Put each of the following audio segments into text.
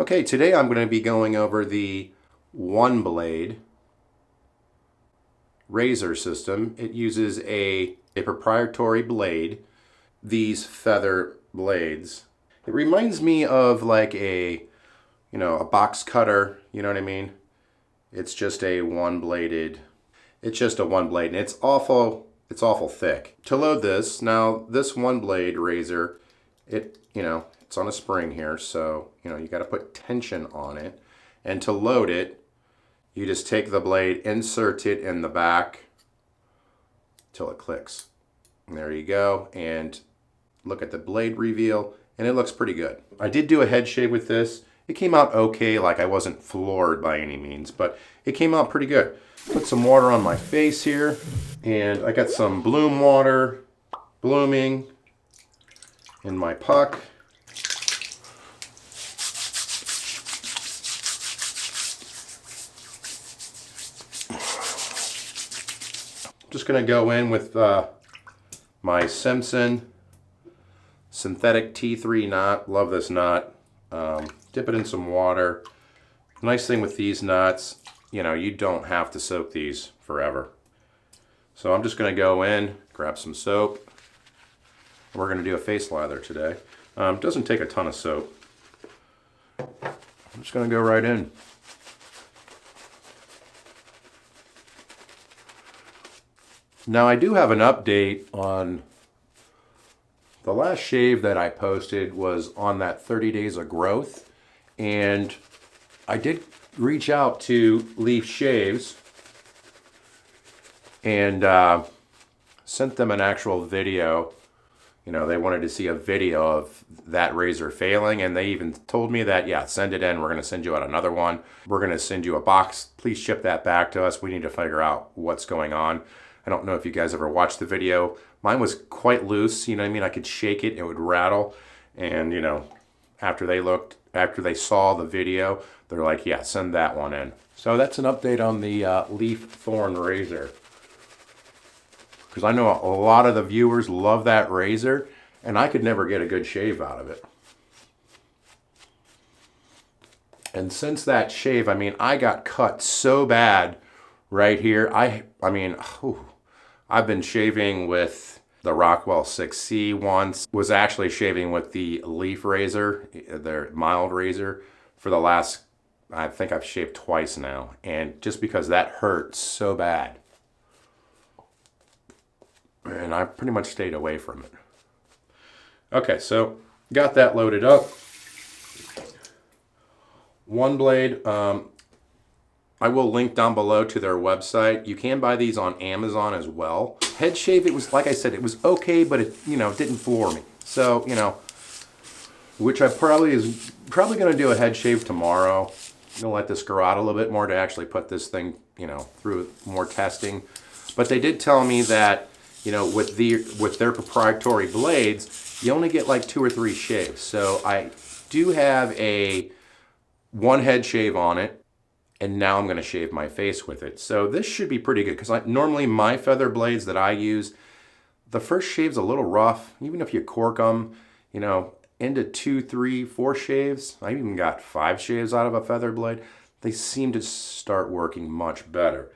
Okay, today I'm going to be going over the OneBlade razor system. It uses a proprietary blade, these feather blades. It reminds me of like a box cutter, you know what I mean? It's just a one-blade and it's awful thick. To load this, now this OneBlade razor, it's on a spring here, so you got to put tension on it. And to load it, you just take the blade, insert it in the back till it clicks. And there you go. And look at the blade reveal, and it looks pretty good. I did do a head shave with this. It came out okay, like I wasn't floored by any means, but it came out pretty good. Put some water on my face here, and I got some bloom water blooming in my puck. Just gonna go in with my Simpson synthetic T3 knot. Love this knot. Dip it in some water. Nice thing with these knots, you don't have to soak these forever. So I'm just gonna go in, grab some soap. We're gonna do a face lather today. Doesn't take a ton of soap. I'm just gonna go right in. Now I do have an update on the last shave that I posted was on that 30 days of growth, and I did reach out to Leaf Shaves and sent them an actual video. They wanted to see a video of that razor failing, and they even told me that, yeah, send it in. We're going to send you out another one. We're going to send you a box. Please ship that back to us. We need to figure out what's going on. I don't know if you guys ever watched the video. Mine was quite loose, I could shake it, it would rattle. And, after they saw the video, they're like, yeah, send that one in. So that's an update on the Leaf Thorn razor. Because I know a lot of the viewers love that razor, and I could never get a good shave out of it. And since that shave, I got cut so bad right here. I've been shaving with the Rockwell 6C once. Was actually shaving with the Leaf razor, their mild razor, for the last, I think I've shaved twice now. And just because that hurt so bad. And I pretty much stayed away from it. Okay, so got that loaded up. OneBlade. I will link down below to their website. You can buy these on Amazon as well. Head shave, it was, like I said, it was okay, but it, didn't floor me. So, which I probably going to do a head shave tomorrow. I'm going to let this grow out a little bit more to actually put this thing, through more testing. But they did tell me that, with their proprietary blades, you only get like 2 or 3 shaves. So I do have one head shave on it. And now I'm going to shave my face with it. So this should be pretty good, because normally my feather blades that I use, the first shave's a little rough. Even if you cork them, into 2, 3, 4 shaves. I even got 5 shaves out of a feather blade. They seem to start working much better.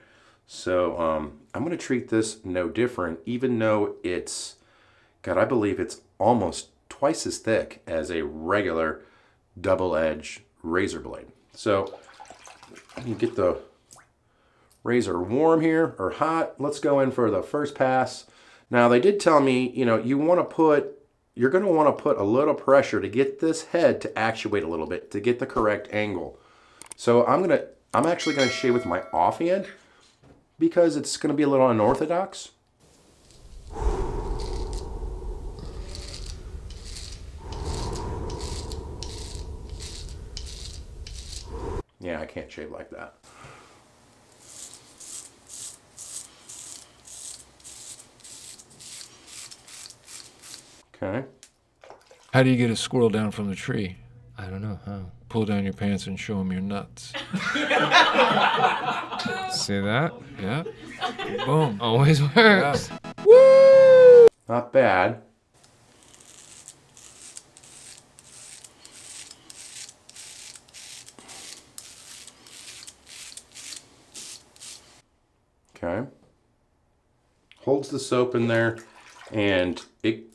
So I'm going to treat this no different, even though it's, I believe it's almost twice as thick as a regular double-edged razor blade. So you get the razor warm here, or hot. Let's go in for the first pass. Now they did tell me, you're going to want to put a little pressure to get this head to actuate a little bit, to get the correct angle. So I'm actually going to shave with my offhand, because it's going to be a little unorthodox. Yeah, I can't shave like that. Okay. How do you get a squirrel down from the tree? I don't know how. Pull down your pants and show them your nuts. See that? Yeah. Boom. Always works. Yeah. Woo! Not bad. Okay. Holds the soap in there, and it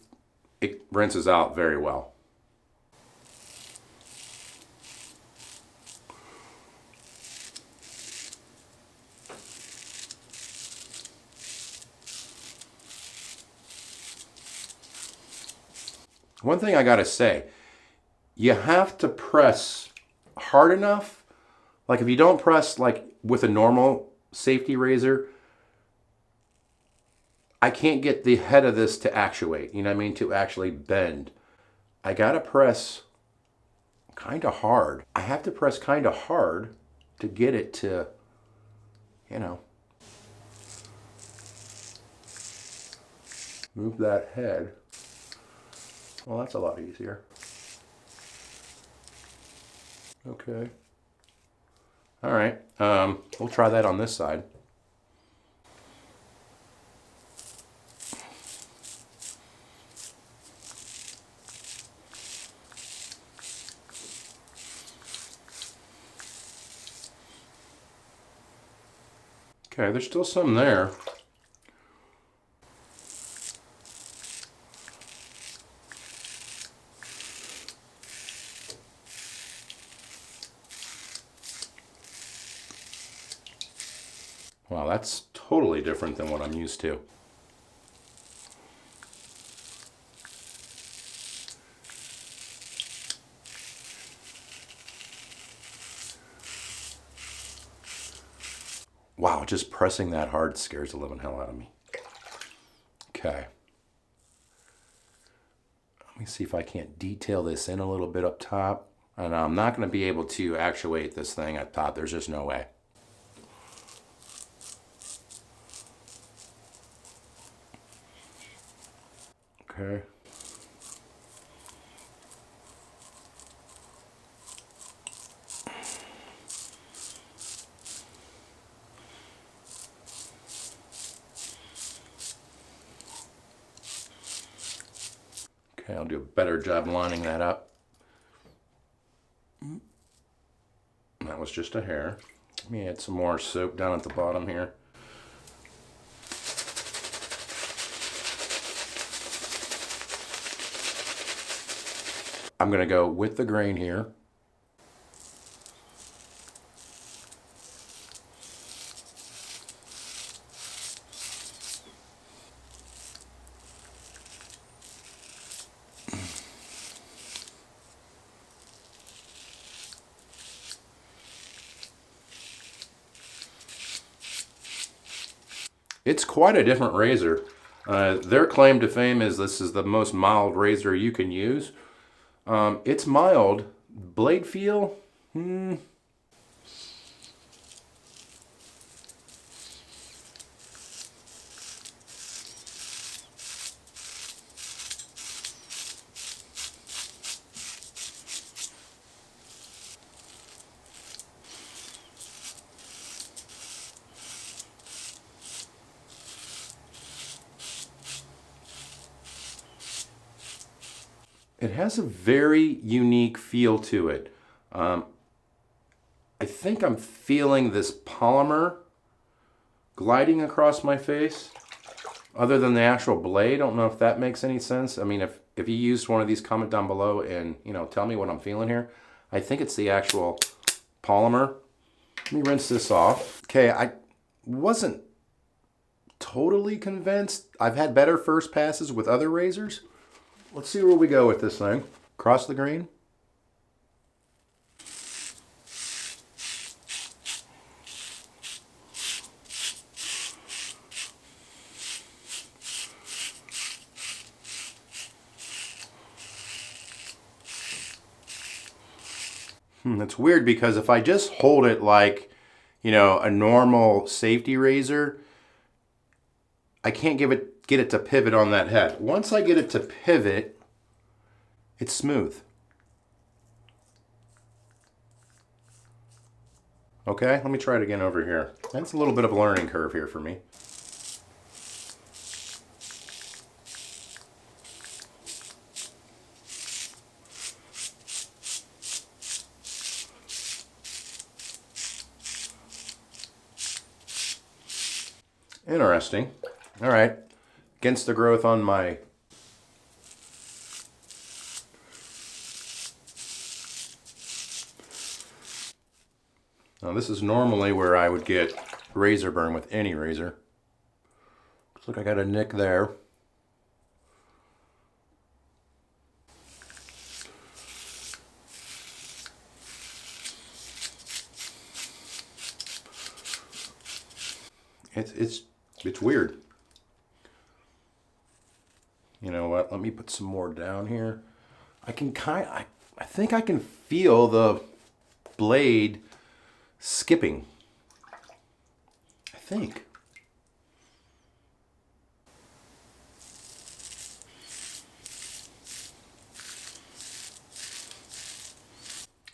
rinses out very well. One thing I gotta say, you have to press hard enough. Like if you don't press like with a normal safety razor, I can't get the head of this to actuate, you know what I mean, to actually bend. I gotta press kind of hard. I have to press kind of hard to get it to, you know, move that head. Well, that's a lot easier. Okay. All right. We'll try that on this side. Okay, there's still some there. Wow, that's totally different than what I'm used to. Wow, just pressing that hard scares the living hell out of me. Okay. Let me see if I can't detail this in a little bit up top. And I'm not going to be able to actuate this thing up top. There's just no way. Okay. Okay, I'll do a better job lining that up. That was just a hair. Let me add some more soap down at the bottom here. I'm going to go with the grain here. It's quite a different razor. Their claim to fame is this is the most mild razor you can use. It's mild. Blade feel? It has a very unique feel to it. I think I'm feeling this polymer gliding across my face. Other than the actual blade, I don't know if that makes any sense. I mean, if you used one of these, comment down below and, you know, tell me what I'm feeling here. I think it's the actual polymer. Let me rinse this off. Okay, I wasn't totally convinced. I've had better first passes with other razors. Let's see where we go with this thing. Cross the grain. It's weird because if I just hold it like, you know, a normal safety razor, I can't get it to pivot on that head. Once I get it to pivot, it's smooth. Okay, let me try it again over here. That's a little bit of a learning curve here for me. Interesting. All right. Against the growth on my... Now this is normally where I would get razor burn with any razor. Looks like I got a nick there. It's weird. You know what? Let me put some more down here. I think I can feel the blade skipping. I think.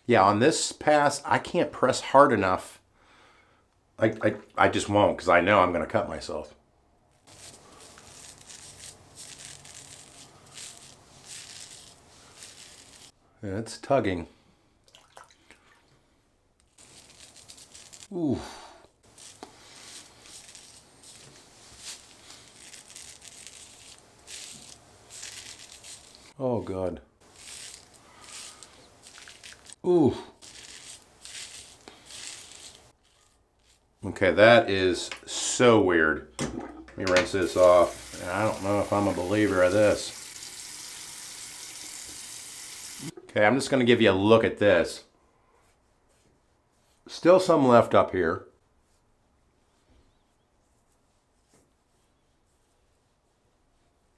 Yeah, on this pass, I can't press hard enough. I just won't, because I know I'm going to cut myself. Yeah, it's tugging. Ooh. Oh, God. Ooh. Okay, that is so weird. Let me rinse this off. I don't know if I'm a believer of this. Okay, I'm just going to give you a look at this. Still some left up here.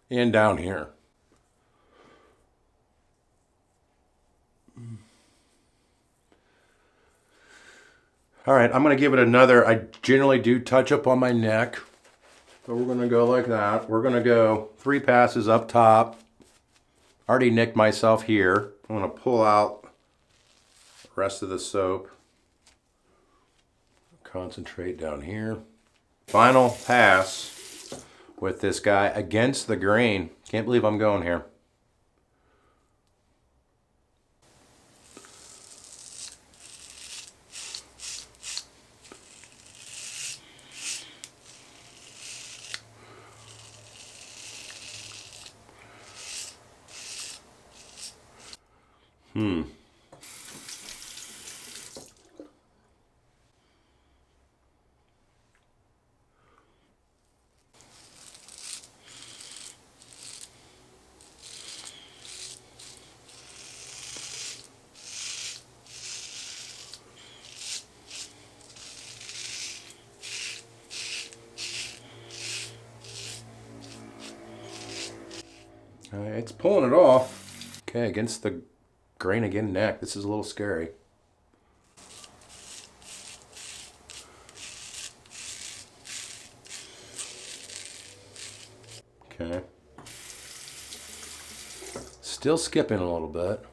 And down here. All right, I'm going to give it another. I generally do touch up on my neck. So we're going to go like that. We're going to go 3 passes up top. Already nicked myself here. I'm going to pull out the rest of the soap. Concentrate down here. Final pass with this guy against the grain. Can't believe I'm going here. It's pulling it off. Okay, against the grain again neck. This is a little scary. Okay. Still skipping a little bit.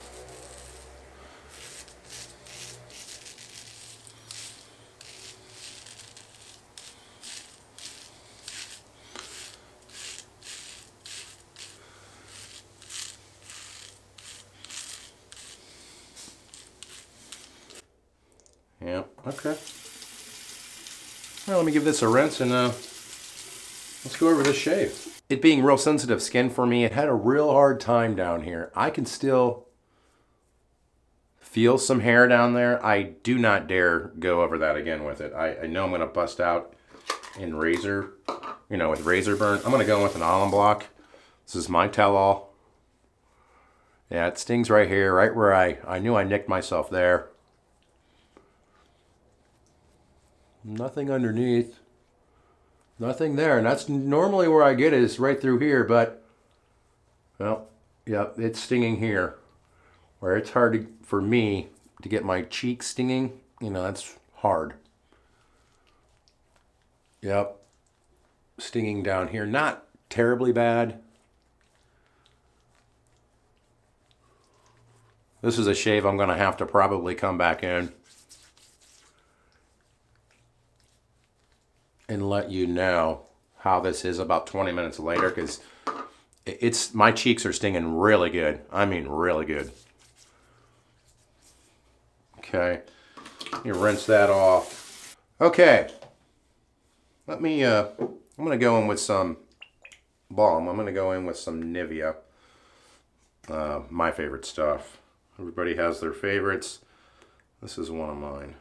Yeah, okay. Well, let me give this a rinse and let's go over this shave. It being real sensitive skin for me, it had a real hard time down here. I can still feel some hair down there. I do not dare go over that again with it. I know I'm going to bust out in razor, with razor burn. I'm going to go with an alum block. This is my tell-all. Yeah, it stings right here, right where I knew I nicked myself there. Nothing underneath. Nothing there. And that's normally where I get it, is right through here, but, well, yep, it's stinging here. Where it's hard for me to get my cheek stinging, that's hard. Yep. Stinging down here. Not terribly bad. This is a shave I'm going to have to probably come back in and let you know how this is about 20 minutes later, because my cheeks are stinging really good. I mean really good. Okay, you rinse that off. Okay, let me I'm going to go in with some balm. I'm going to go in with some Nivea. My favorite stuff. Everybody has their favorites. This is one of mine.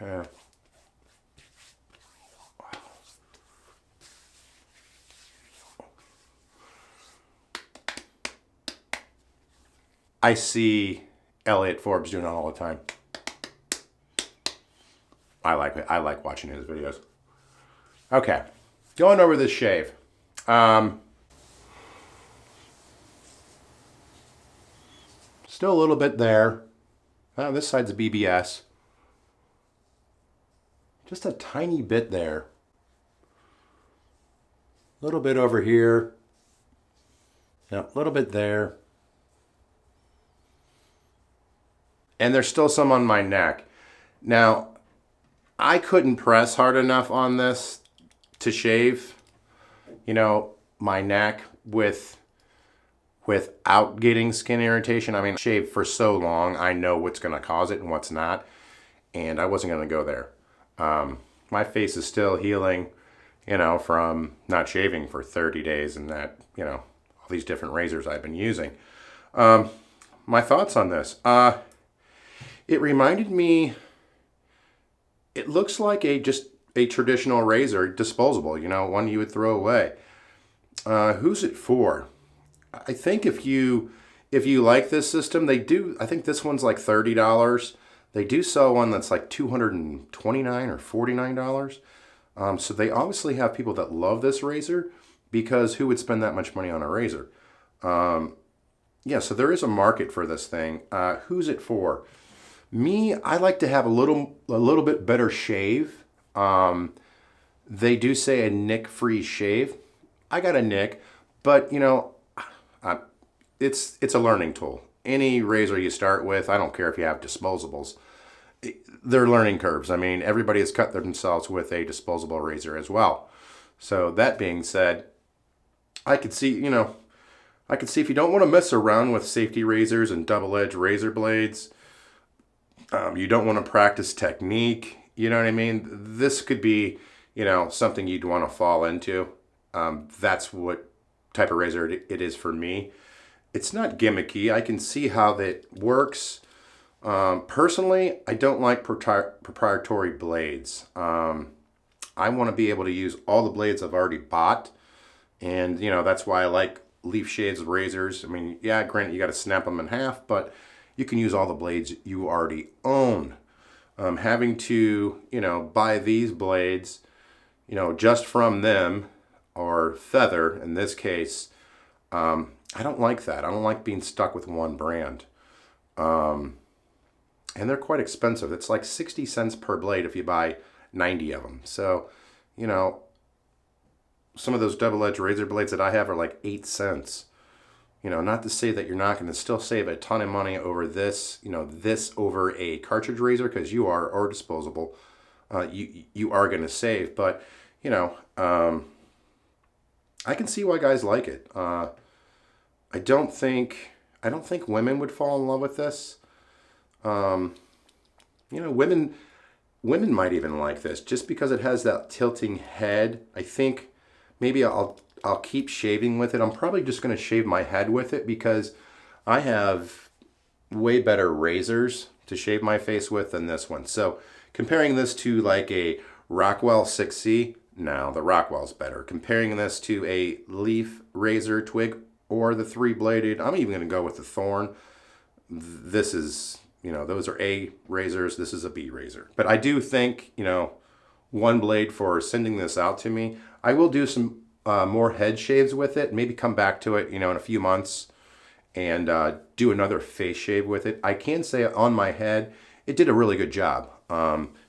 Okay. I see Elliot Forbes doing it all the time. I like it. I like watching his videos. Okay, going over this shave. Still a little bit there. This side's BBS. Just a tiny bit there. A little bit over here. Yeah, a little bit there. And there's still some on my neck. Now, I couldn't press hard enough on this to shave, my neck without getting skin irritation. I mean, shave for so long, I know what's going to cause it and what's not. And I wasn't going to go there. My face is still healing, from not shaving for 30 days and that, all these different razors I've been using. My thoughts on this. It reminded me, it looks like just a traditional razor, disposable, one you would throw away. Who's it for? I think if you like this system, they do, I think this one's like $30. They do sell one that's like $229 or $49. So they obviously have people that love this razor, because who would spend that much money on a razor? Yeah, so there is a market for this thing. Who's it for? Me, I like to have a little bit better shave. They do say a nick-free shave. I got a nick, but it's a learning tool. Any razor you start with, I don't care if you have disposables, they're learning curves. I mean, everybody has cut themselves with a disposable razor as well. So that being said, I could see if you don't want to mess around with safety razors and double-edged razor blades, you don't want to practice technique, you know what I mean? This could be, something you'd want to fall into. That's what type of razor it is for me. It's not gimmicky. I can see how that works. Personally, I don't like proprietary blades. I want to be able to use all the blades I've already bought. And, that's why I like leaf shades razors. I mean, yeah, granted, you got to snap them in half, but you can use all the blades you already own. Having to, buy these blades, just from them, or Feather in this case, I don't like that. I don't like being stuck with one brand. And they're quite expensive. It's like 60 cents per blade if you buy 90 of them. So, some of those double-edged razor blades that I have are like 8 cents. Not to say that you're not going to still save a ton of money over this, this over a cartridge razor, because or disposable, you are going to save. But, I can see why guys like it. I don't think women would fall in love with this. Women might even like this just because it has that tilting head. I think maybe I'll keep shaving with it. I'm probably just going to shave my head with it because I have way better razors to shave my face with than this one. So comparing this to like a Rockwell 6C, no, the Rockwell's better. Comparing this to a leaf razor twig or the 3-bladed, I'm even going to go with the Thorn. This is, those are A razors. This is a B razor. But I do think, OneBlade for sending this out to me. I will do some more head shaves with it, maybe come back to it, in a few months and do another face shave with it. I can say on my head, it did a really good job.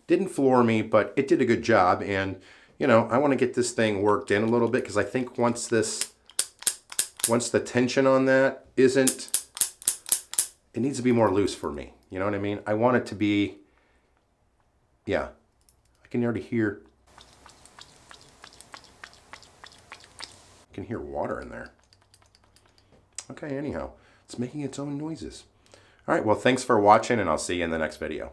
Didn't floor me, but it did a good job. And, I want to get this thing worked in a little bit because I think once the tension on that it needs to be more loose for me. You know what I mean? I want it to be, yeah, I can already hear. Can hear water in there. Okay, anyhow, it's making its own noises. All right, well, thanks for watching, and I'll see you in the next video.